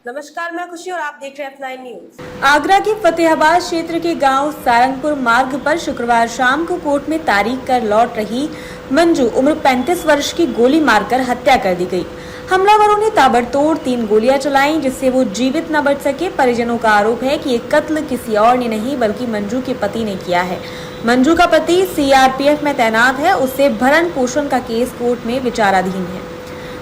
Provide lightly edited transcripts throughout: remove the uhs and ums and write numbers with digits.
नमस्कार, मैं खुशी और आप देख रहे हैं F9 न्यूज। आगरा के फतेहाबाद क्षेत्र के गांव सारंगपुर मार्ग पर शुक्रवार शाम को कोर्ट में तारीख कर लौट रही मंजू उम्र 35 वर्ष की गोली मारकर हत्या कर दी गई। हमलावरों ने ताबड़तोड़ 3 गोलियां चलाईं जिससे वो जीवित न बच सके। परिजनों का आरोप है कि ये कत्ल किसी और ने नहीं बल्कि मंजू के पति ने किया है। मंजू का पति सीआरपीएफ में तैनात है। उससे भरण पोषण का केस कोर्ट में विचाराधीन है।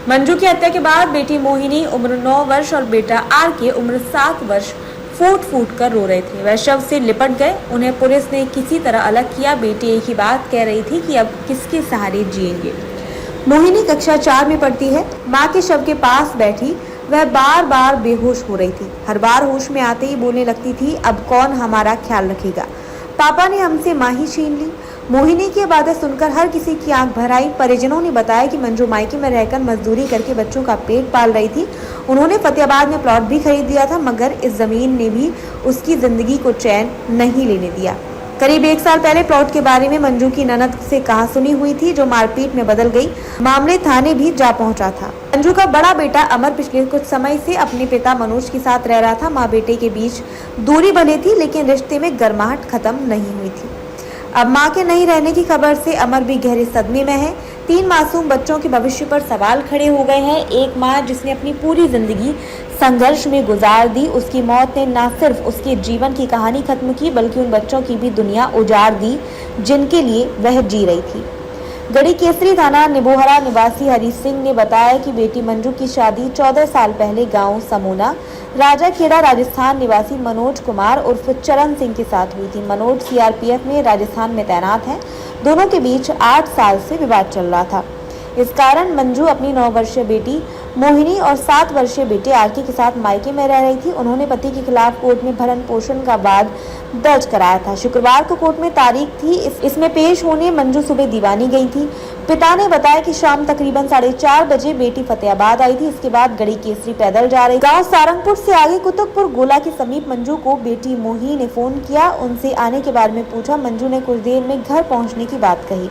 मंजू की हत्या के बाद बेटी मोहिनी उम्र 9 वर्ष और बेटा आरके उम्र 7 वर्ष फूट कर रो रहे थे। वह शव से लिपट गए। उन्हें पुलिस ने किसी तरह अलग किया। बेटी एक ही बात कह रही थी कि अब किसके सहारे जिएंगे। मोहिनी कक्षा 4 में पढ़ती है। मां के शव के पास बैठी वह बार बार बेहोश हो रही थी। हर बार होश में आते ही बोलने लगती थी, अब कौन हमारा ख्याल रखेगा, पापा ने हमसे मां ही छीन ली। मोहिनी की बातें सुनकर हर किसी की आंख भर आई। परिजनों ने बताया कि मंजू मायके में रहकर मजदूरी करके बच्चों का पेट पाल रही थी। उन्होंने फतेहाबाद में प्लॉट भी खरीद लिया था, मगर इस जमीन ने भी उसकी जिंदगी को चैन नहीं लेने दिया। करीब 1 साल पहले प्लॉट के बारे में मंजू की ननद से कहासुनी हुई थी, जो मारपीट में बदल गई। मामले थाने भी जा पहुंचा था। मंजू का बड़ा बेटा अमर पिछले कुछ समय से अपने पिता मनोज के साथ रह रहा था। माँ बेटे के बीच दूरी बनी थी, लेकिन रिश्ते में गर्माहट खत्म नहीं हुई थी। अब मां के नहीं रहने की खबर से अमर भी गहरे सदमे में है। 3 मासूम बच्चों के भविष्य पर सवाल खड़े हो गए हैं। एक मां जिसने अपनी पूरी जिंदगी संघर्ष में गुजार दी, उसकी मौत ने न सिर्फ उसके जीवन की कहानी खत्म की बल्कि उन बच्चों की भी दुनिया उजाड़ दी जिनके लिए वह जी रही थी। गढ़ी केसरी थाना निबोहरा निवासी हरी सिंह ने बताया कि बेटी मंजू की शादी 14 साल पहले गांव समूना राजाखेड़ा राजस्थान निवासी मनोज कुमार उर्फ चरण सिंह के साथ हुई थी। मनोज सीआरपीएफ में राजस्थान में तैनात है। दोनों के बीच 8 साल से विवाद चल रहा था। इस कारण मंजू अपनी 9 वर्षीय बेटी मोहिनी और 7 वर्षीय बेटे आरके के साथ मायके में रह रही थी। उन्होंने पति के खिलाफ कोर्ट में भरण पोषण का वाद दर्ज कराया था। शुक्रवार को कोर्ट में तारीख थी। इसमें पेश होने मंजू सुबह दीवानी गई थी। पिता ने बताया कि शाम तकरीबन 4:30 बजे बेटी फतेहाबाद आई थी। इसके बाद गढ़ी केसरी पैदल जा रही। गांव सारंगपुर से आगे कुतुबपुर गोला के समीप मंजू को बेटी मोहिनी ने फोन किया। उनसे आने के बारे में पूछा। मंजू ने कुछ देर में घर पहुंचने की बात कही।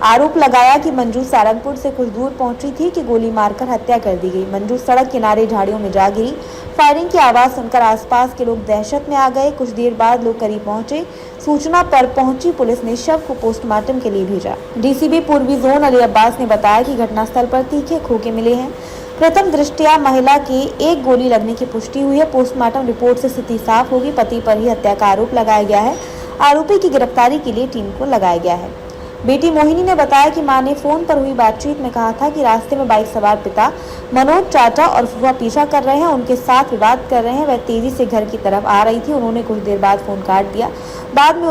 आरोप लगाया कि मंजू सारंगपुर से कुछ दूर पहुंची थी कि गोली मारकर हत्या कर दी गई। मंजू सड़क किनारे झाड़ियों में जा गिरी। फायरिंग की आवाज सुनकर आसपास के लोग दहशत में आ गए। कुछ देर बाद लोग करीब पहुंचे। सूचना पर पहुंची पुलिस ने शव को पोस्टमार्टम के लिए भेजा। डीसीपी पूर्वी जोन अली अब्बास ने बताया कि घटनास्थल पर तीखे खोखे मिले हैं। प्रथम दृष्टया महिला की एक गोली लगने की पुष्टि हुई है। पोस्टमार्टम रिपोर्ट से स्थिति साफ होगी। पति पर ही हत्या का आरोप लगाया गया है। आरोपी की गिरफ्तारी के लिए टीम को लगाया गया है। बेटी मोहिनी ने बताया कि मां ने फोन पर हुई बातचीत में कहा था कि रास्ते में बाइक सवार पिता मनोज चाचा और फुफा पीछा कर रहे हैं, उनके साथ विवाद कर रहे हैं। वह तेजी से घर की तरफ आ रही थी। उन्होंने कुछ देर बाद फोन काट दिया। बाद में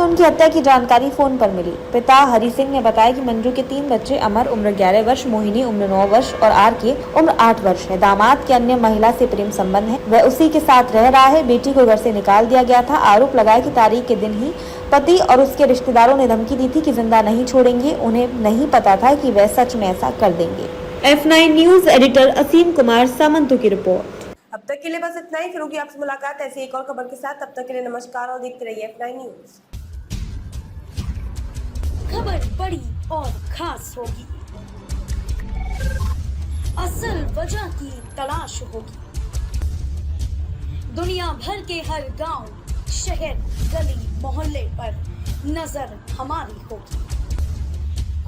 उनकी हत्या की जानकारी फोन पर मिली। पिता हरि सिंह ने बताया कि मंजू के 3 बच्चे अमर उम्र 11 वर्ष, मोहिनी उम्र 9 वर्ष और आरके उम्र 8 वर्ष है। दामाद के अन्य महिला से प्रेम संबंध है। वह उसी के साथ रह रहा है। बेटी को घर से निकाल दिया गया था। आरोप लगाया कि तारीख के दिन ही पति और उसके रिश्तेदारों ने धमकी दी थी कि जिंदा नहीं छोड़ेंगे। उन्हें नहीं पता था कि वह सच में ऐसा कर देंगे। F9 न्यूज एडिटर असीम कुमार सामंतु की रिपोर्ट। अब तक के लिए बस इतना ही। फिर होगी आपसे मुलाकात ऐसी एक और खबर के साथ। तब तक के लिए नमस्कार और देखते रहिए F9 न्यूज। खबर बड़ी और खास होगी, असल वजह की तलाश होगी। दुनिया भर के हर गांव, शहर, गली मोहल्ले पर नजर हमारी होगी।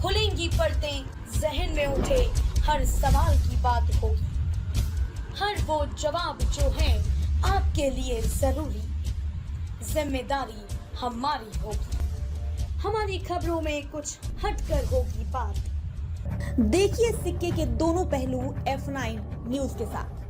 खुलेंगी पर्दें, जहन में उठे हर सवाल की बात होगी। हर वो जवाब जो है आपके लिए जरूरी, जिम्मेदारी हमारी होगी। हमारी खबरों में कुछ हटकर होगी बात। देखिए सिक्के के दोनों पहलू F9 न्यूज के साथ।